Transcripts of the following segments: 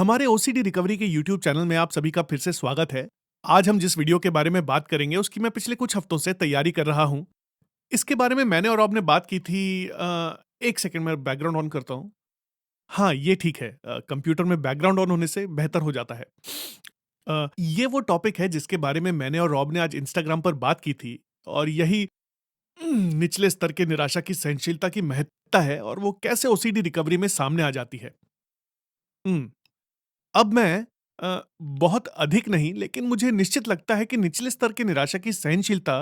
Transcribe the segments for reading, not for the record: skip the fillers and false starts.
हमारे OCD recovery के YouTube channel में आप सभी का फिर से स्वागत है। आज हम जिस वीडियो के बारे में बात करेंगे उसकी मैं पिछले कुछ हफ्तों से तैयारी कर रहा हूँ। इसके बारे में मैंने और रॉब ने बात की थी। एक सेकंड मैं बैकग्राउंड ऑन करता हूँ। हाँ, ये ठीक है। कंप्यूटर में बैकग्राउंड ऑन होने से बेहतर हो जाता है। ये वो टॉपिक है जिसके बारे में मैंने और रॉब ने आज इंस्टाग्राम पर बात की थी और यही निचले स्तर के निराशा की सहनशीलता की महत्ता है और वो कैसे ओसीडी रिकवरी में सामने आ जाती है। हुँ। अब मैं बहुत अधिक नहीं, लेकिन मुझे निश्चित लगता है कि निचले स्तर की निराशा की सहनशीलता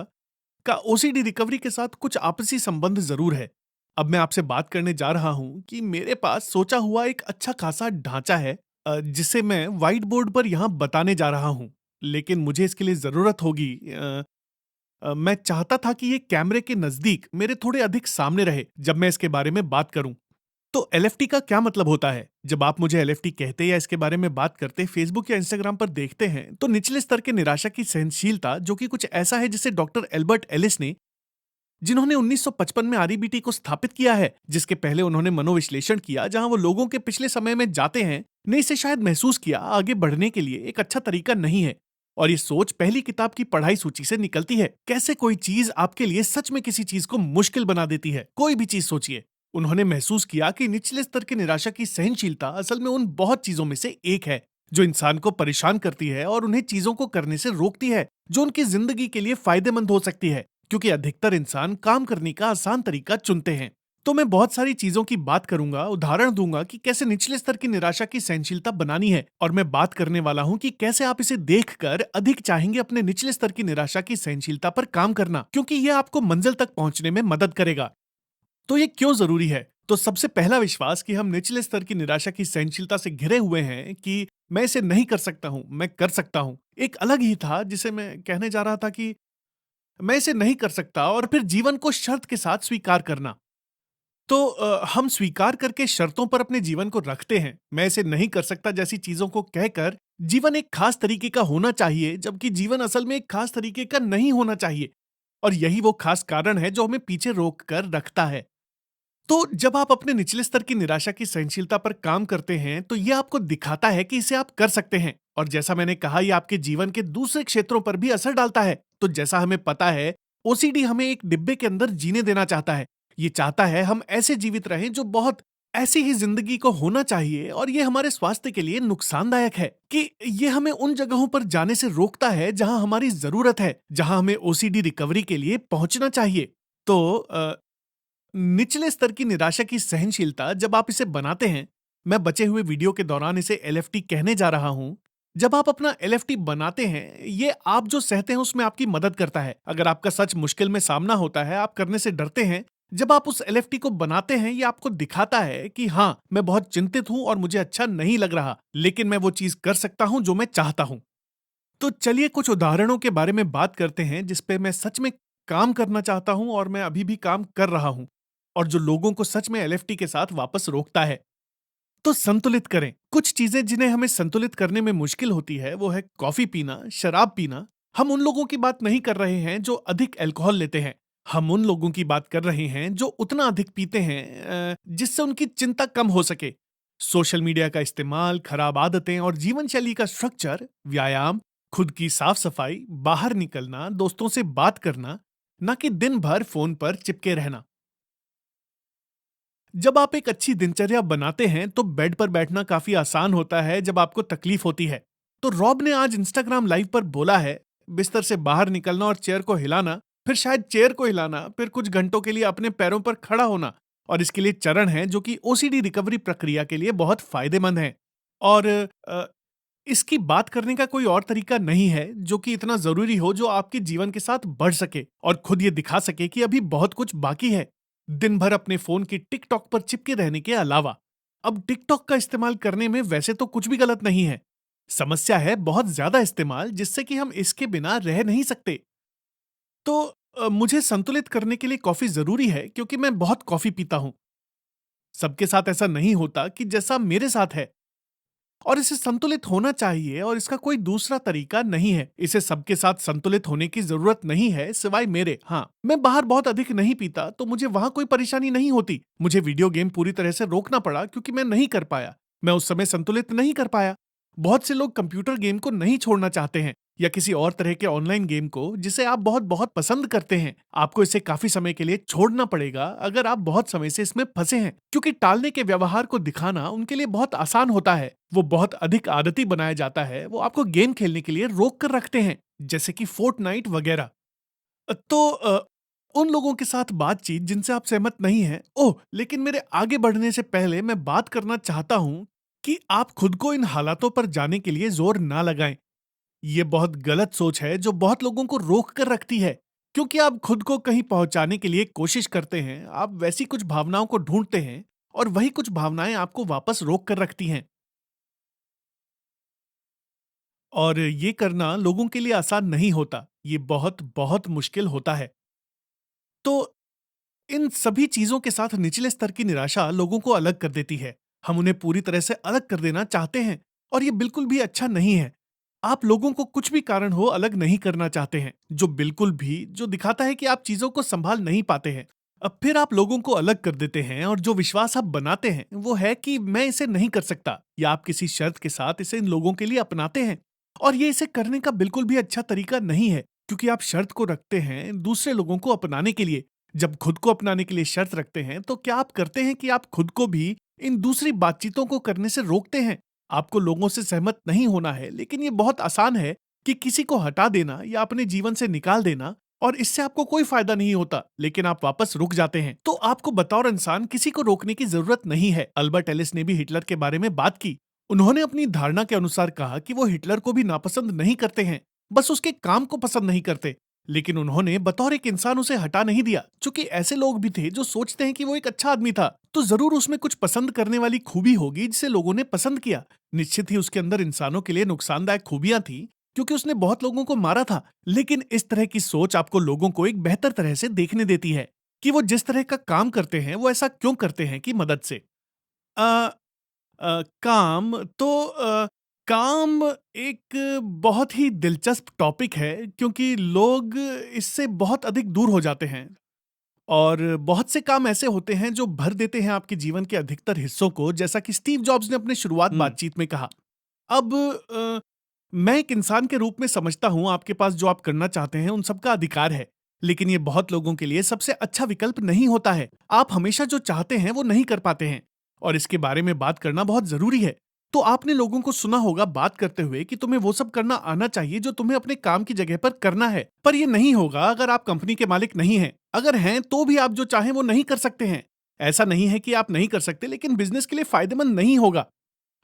का ओसीडी रिकवरी के साथ कुछ आपसी संबंध ज़रूर है। अब मैं आपसे बात करने जा रहा हूँ कि मेरे पास सोचा हुआ एक अच्छा खासा ढाँचा है, जिसे मैं व्हाइट बोर्ड पर यहाँ बताने जा रहा हूँ। लेकिन मुझे इसके लिए ज़रूरत होगी। मैं चाहता था कि ये कैमरे के नज़दीक मेरे थोड़े अधिक सामने रहे जब मैं इसके बारे में बात करूँ। तो एलएफटी का क्या मतलब होता है? जब आप मुझे एलएफटी कहते या इसके बारे में बात करते फेसबुक या इंस्टाग्राम पर देखते हैं, तो निचले स्तर के निराशा की सहनशीलता, जो कि कुछ ऐसा है जिसे डॉक्टर एल्बर्ट एलिस ने, जिन्होंने 1955 में आरईबीटी को स्थापित किया है, जिसके पहले उन्होंने मनोविश्लेषण किया जहां वो लोगों के पिछले समय में जाते हैं, ने इसे शायद महसूस किया आगे बढ़ने के लिए एक अच्छा तरीका नहीं है। और ये सोच पहली किताब की पढ़ाई सूची से निकलती है। कैसे कोई चीज आपके लिए सच में किसी चीज को मुश्किल बना देती है। कोई भी चीज सोचिए। उन्होंने महसूस किया कि निचले स्तर की निराशा की सहनशीलता असल में उन बहुत चीजों में से एक है जो इंसान को परेशान करती है और उन्हें चीजों को करने से रोकती है जो उनकी जिंदगी के लिए फायदेमंद हो सकती है, क्योंकि अधिकतर इंसान काम करने का आसान तरीका चुनते हैं। तो मैं बहुत सारी चीजों की बात करूंगा, उदाहरण दूंगा कि कैसे निचले स्तर की निराशा की सहनशीलता बनानी है, और मैं बात करने वाला हूं कि कैसे आप इसे देखकर अधिक चाहेंगे अपने निचले स्तर की निराशा की सहनशीलता पर काम करना, क्योंकि यह आपको मंजिल तक पहुंचने में मदद करेगा। तो ये क्यों जरूरी है? तो सबसे पहला विश्वास कि हम निचले स्तर की निराशा की सहनशीलता से घिरे हुए हैं कि मैं इसे नहीं कर सकता हूं, मैं कर सकता हूं, एक अलग ही था जिसे मैं कहने जा रहा था कि मैं इसे नहीं कर सकता, और फिर जीवन को शर्त के साथ स्वीकार करना। तो हम स्वीकार करके शर्तों पर अपने जीवन को रखते हैं। मैं इसे नहीं कर सकता जैसी चीजों को कहकर जीवन एक खास तरीके का होना चाहिए, जबकि जीवन असल में एक खास तरीके का नहीं होना चाहिए। और यही वो खास कारण है जो हमें पीछे रोक कर रखता है। तो जब आप अपने निचले स्तर की निराशा की सहनशीलता पर काम करते हैं, तो यह आपको दिखाता है कि इसे आप कर सकते हैं। और जैसा मैंने कहा, यह आपके जीवन के दूसरे क्षेत्रों पर भी असर डालता है। तो जैसा हमें पता है, ओसीडी हमें एक डिब्बे के अंदर जीने देना चाहता है। ये चाहता है हम ऐसे जीवित रहें जो बहुत ऐसी ही जिंदगी को होना चाहिए, और ये हमारे स्वास्थ्य के लिए नुकसानदायक है कि ये हमें उन जगहों पर जाने से रोकता है जहां हमारी जरूरत है, जहां हमें ओसीडी रिकवरी के लिए पहुंचना चाहिए। तो निचले स्तर की निराशा की सहनशीलता जब आप इसे बनाते हैं, मैं बचे हुए वीडियो के दौरान इसे एलएफटी कहने जा रहा हूं। जब आप अपना एलएफटी बनाते हैं, ये आप जो सहते हैं उसमें आपकी मदद करता है। अगर आपका सच मुश्किल में सामना होता है, आप करने से डरते हैं, जब आप उस एलएफटी को बनाते हैं, ये आपको दिखाता है कि हाँ, मैं बहुत चिंतित हूं और मुझे अच्छा नहीं लग रहा, लेकिन मैं वो चीज कर सकता हूं जो मैं चाहता हूं। तो चलिए कुछ उदाहरणों के बारे में बात करते हैं जिस पे मैं सच में काम करना चाहता हूं और मैं अभी भी काम कर रहा हूं, और जो लोगों को सच में एलएफटी के साथ वापस रोकता है। तो संतुलित करें। कुछ चीजें जिन्हें हमें संतुलित करने में मुश्किल होती है, वो है कॉफी पीना, शराब पीना। हम उन लोगों की बात नहीं कर रहे हैं जो अधिक अल्कोहल लेते हैं। हम उन लोगों की बात कर रहे हैं जो उतना अधिक पीते हैं जिससे उनकी चिंता कम हो सके। सोशल मीडिया का इस्तेमाल, खराब आदतें और जीवन शैली का स्ट्रक्चर, व्यायाम, खुद की साफ सफाई, बाहर निकलना, दोस्तों से बात करना, ना कि दिन भर फोन पर चिपके रहना। जब आप एक अच्छी दिनचर्या बनाते हैं, तो बेड पर बैठना काफी आसान होता है जब आपको तकलीफ होती है। तो रॉब ने आज इंस्टाग्राम लाइव पर बोला है, बिस्तर से बाहर निकलना और चेयर को हिलाना, फिर शायद चेयर को हिलाना, फिर कुछ घंटों के लिए अपने पैरों पर खड़ा होना, और इसके लिए चरण हैं जो कि ओसीडी रिकवरी प्रक्रिया के लिए बहुत फायदेमंद हैं। और अ, इसकी बात करने का कोई और तरीका नहीं है जो कि इतना जरूरी हो, जो आपके जीवन के साथ बढ़ सके और खुद ये दिखा सके कि अभी बहुत कुछ बाकी है। दिन भर अपने फोन की टिकटॉक पर चिपके रहने के अलावा, अब टिकटॉक का इस्तेमाल करने में वैसे तो कुछ भी गलत नहीं है। समस्या है बहुत ज्यादा इस्तेमाल, जिससे कि हम इसके बिना रह नहीं सकते। तो मुझे संतुलित करने के लिए कॉफी जरूरी है, क्योंकि मैं बहुत कॉफी पीता हूं। सबके साथ ऐसा नहीं होता कि जैसा मेरे साथ है, और इसे संतुलित होना चाहिए, और इसका कोई दूसरा तरीका नहीं है। इसे सबके साथ संतुलित होने की जरूरत नहीं है, सिवाय मेरे। हाँ, मैं बाहर बहुत अधिक नहीं पीता, तो मुझे वहां कोई परेशानी नहीं होती। मुझे वीडियो गेम पूरी तरह से रोकना पड़ा क्योंकि मैं नहीं कर पाया। मैं उस समय संतुलित नहीं कर पाया। बहुत से लोग कंप्यूटर गेम को नहीं छोड़ना चाहते हैं या किसी और तरह के ऑनलाइन गेम को जिसे आप बहुत बहुत पसंद करते हैं। आपको इसे काफी समय के लिए छोड़ना पड़ेगा अगर आप बहुत समय से इसमें फंसे हैं, क्योंकि टालने के व्यवहार को दिखाना उनके लिए बहुत आसान होता है। वो बहुत अधिक आदती बनाया जाता है, वो आपको गेम खेलने के लिए रोक कर रखते हैं, जैसे कि फोर्टनाइट वगैरह। उन लोगों के साथ बातचीत जिनसे आप सहमत नहीं हैं। ओह! लेकिन मेरे आगे बढ़ने से पहले मैं बात करना चाहता हूँ कि आप खुद को इन हालातों पर जाने के लिए ज़ोर ना लगाएँ। ये बहुत गलत सोच है जो बहुत लोगों को रोक कर रखती है। क्योंकि आप खुद को कहीं पहुँचाने के लिए कोशिश करते हैं, आप वैसी कुछ भावनाओं को ढूँढते हैं और वही कुछ भावनाएँ आपको वापस रोक कर रखती हैं। और ये करना लोगों के लिए आसान नहीं होता। ये बहुत, बहुत मुश्किल होता है। तो इन सभी चीजों के साथ निचले स्तर की निराशा लोगों को अलग कर देती है। हम उन्हें पूरी तरह से अलग कर देना चाहते हैं और ये बिल्कुल भी अच्छा नहीं है। आप लोगों को कुछ भी कारण हो अलग नहीं करना चाहते हैं, जो दिखाता है कि आप चीजों को संभाल नहीं पाते हैं। अब फिर आप लोगों को अलग कर देते हैं और जो विश्वास आप बनाते हैं वो है कि मैं इसे नहीं कर सकता, या आप किसी शर्त के साथ इसे इन लोगों के लिए अपनाते हैं। और ये इसे करने का बिल्कुल भी अच्छा तरीका नहीं है, क्योंकि आप शर्त को रखते हैं दूसरे लोगों को अपनाने के लिए। जब खुद को अपनाने के लिए शर्त रखते हैं तो क्या आप करते हैं कि आप खुद को भी इन दूसरी बातचीतों को करने से रोकते हैं। आपको लोगों से सहमत नहीं होना है, लेकिन ये बहुत आसान है कि किसी को हटा देना या अपने जीवन से निकाल देना, और इससे आपको कोई फायदा नहीं होता, लेकिन आप वापस रुक जाते हैं। तो आपको बतौर इंसान किसी को रोकने की जरूरत नहीं है। अल्बर्ट एलिस ने भी हिटलर के बारे में बात की। उन्होंने अपनी धारणा के अनुसार कहा कि वो हिटलर को भी नापसंद नहीं करते हैं, बस उसके काम को पसंद नहीं करते। लेकिन उन्होंने बतौर एक इंसान उसे हटा नहीं दिया। चूंकि ऐसे लोग भी थे जो सोचते हैं कि वो एक अच्छा आदमी था, तो जरूर उसमें कुछ पसंद करने वाली खूबी होगी जिसे लोगों ने पसंद किया। निश्चित ही उसके अंदर इंसानों के लिए नुकसानदायक खूबियां थी, क्योंकि उसने बहुत लोगों को मारा था। लेकिन इस तरह की सोच आपको लोगों को एक बेहतर तरह से देखने देती है कि वो जिस तरह का काम करते हैं वो ऐसा क्यों करते हैं की मदद से। अ, काम तो काम एक बहुत ही दिलचस्प टॉपिक है, क्योंकि लोग इससे बहुत अधिक दूर हो जाते हैं। और बहुत से काम ऐसे होते हैं जो भर देते हैं आपके जीवन के अधिकतर हिस्सों को, जैसा कि स्टीव जॉब्स ने अपने शुरुआत हुँ। बातचीत में कहा। अब मैं एक इंसान के रूप में समझता हूं आपके पास जो आप करना चाहते हैं उन सबका अधिकार है, लेकिन ये बहुत लोगों के लिए सबसे अच्छा विकल्प नहीं होता है। आप हमेशा जो चाहते हैं वो नहीं कर पाते हैं, और इसके बारे में बात करना बहुत जरूरी है। तो आपने लोगों को सुना होगा बात करते हुए कि तुम्हें वो सब करना आना चाहिए जो तुम्हें अपने काम की जगह पर करना है, पर ये नहीं होगा अगर आप कंपनी के मालिक नहीं हैं। अगर हैं तो भी आप जो चाहें वो नहीं कर सकते हैं। ऐसा नहीं है कि आप नहीं कर सकते, लेकिन बिजनेस के लिए फायदेमंद नहीं होगा।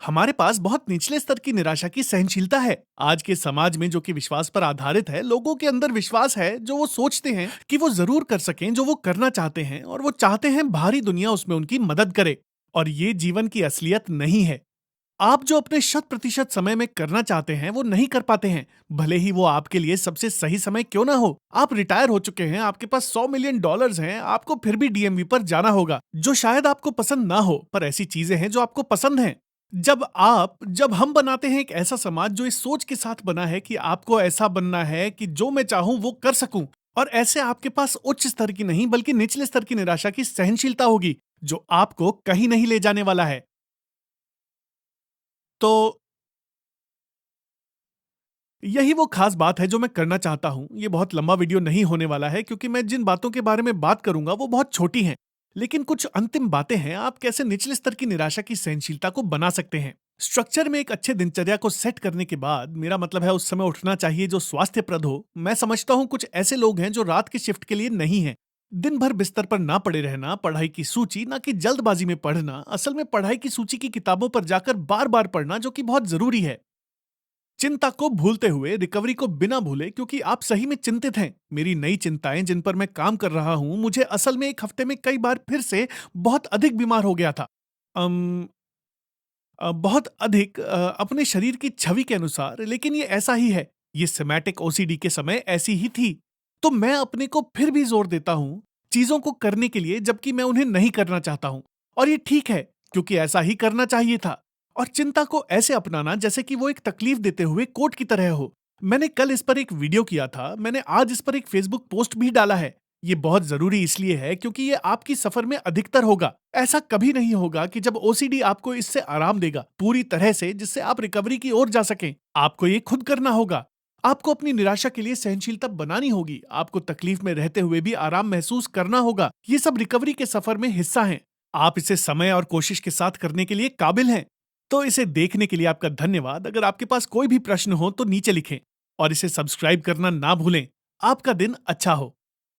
हमारे पास बहुत निचले स्तर की निराशा की सहनशीलता है। आज के समाज में जो कि विश्वास पर आधारित है, लोगों के अंदर विश्वास है जो वो सोचते हैं कि वो जरूर कर सकें जो वो करना चाहते हैं, और वो चाहते हैं बाहरी दुनिया उसमें उनकी मदद करे। और ये जीवन की असलियत नहीं है। आप जो अपने 100% समय में करना चाहते हैं वो नहीं कर पाते हैं, भले ही वो आपके लिए सबसे सही समय क्यों ना हो। आप रिटायर हो चुके हैं, आपके पास $100 मिलियन हैं, आपको फिर भी डीएमवी पर जाना होगा, जो शायद आपको पसंद ना हो, पर ऐसी चीजें हैं जो आपको पसंद हैं। जब हम बनाते हैं एक ऐसा समाज जो इस सोच के साथ बना है कि आपको ऐसा बनना है कि जो मैं चाहूं वो कर सकूं, और ऐसे आपके पास उच्च स्तर की नहीं बल्कि निचले स्तर की निराशा की सहनशीलता होगी, जो आपको कहीं नहीं ले जाने वाला है। तो यही वो खास बात है जो मैं करना चाहता हूं। ये बहुत लंबा वीडियो नहीं होने वाला है, क्योंकि मैं जिन बातों के बारे में बात करूंगा वो बहुत छोटी हैं। लेकिन कुछ अंतिम बातें हैं, आप कैसे निचले स्तर की निराशा की सहनशीलता को बना सकते हैं। स्ट्रक्चर में एक अच्छे दिनचर्या को सेट करने के बाद, मेरा मतलब है उस समय उठना चाहिए जो स्वास्थ्यप्रद हो। मैं समझता हूं कुछ ऐसे लोग हैं जो रात की शिफ्ट के लिए नहीं हैं। दिन भर बिस्तर पर ना पड़े रहना, पढ़ाई की सूची ना कि जल्दबाजी में पढ़ना, असल में पढ़ाई की सूची की किताबों पर जाकर बार बार पढ़ना, जो कि बहुत जरूरी है। चिंता को भूलते हुए रिकवरी को बिना भूले, क्योंकि आप सही में चिंतित हैं। मेरी नई चिंताएं जिन पर मैं काम कर रहा हूं, मुझे असल में एक हफ्ते में कई बार फिर से बहुत अधिक बीमार हो गया था। अम, बहुत अधिक अपने शरीर की छवि के अनुसार, लेकिन ये ऐसा ही है। ये सिमेटिक ओसीडी के समय ऐसी ही थी। तो मैं अपने को फिर भी जोर देता हूं चीजों को करने के लिए, जबकि मैं उन्हें नहीं करना चाहता हूं। और ये ठीक है, क्योंकि ऐसा ही करना चाहिए था। और चिंता को ऐसे अपनाना जैसे कि वो एक तकलीफ देते हुए कोट की तरह हो। मैंने कल इस पर एक वीडियो किया था, मैंने आज इस पर एक फेसबुक पोस्ट भी डाला है। ये बहुत जरूरी इसलिए है क्योंकि ये आपकी सफर में अधिकतर होगा। ऐसा कभी नहीं होगा कि जब ओसीडी आपको इससे आराम देगा पूरी तरह से जिससे आप रिकवरी की ओर जा सकें। आपको ये खुद करना होगा। आपको अपनी निराशा के लिए सहनशीलता बनानी होगी। आपको तकलीफ में रहते हुए भी आराम महसूस करना होगा। ये सब रिकवरी के सफर में हिस्सा हैं। आप इसे समय और कोशिश के साथ करने के लिए काबिल हैं। तो इसे देखने के लिए आपका धन्यवाद। अगर आपके पास कोई भी प्रश्न हो तो नीचे लिखें और इसे सब्सक्राइब करना ना भूलें। आपका दिन अच्छा हो।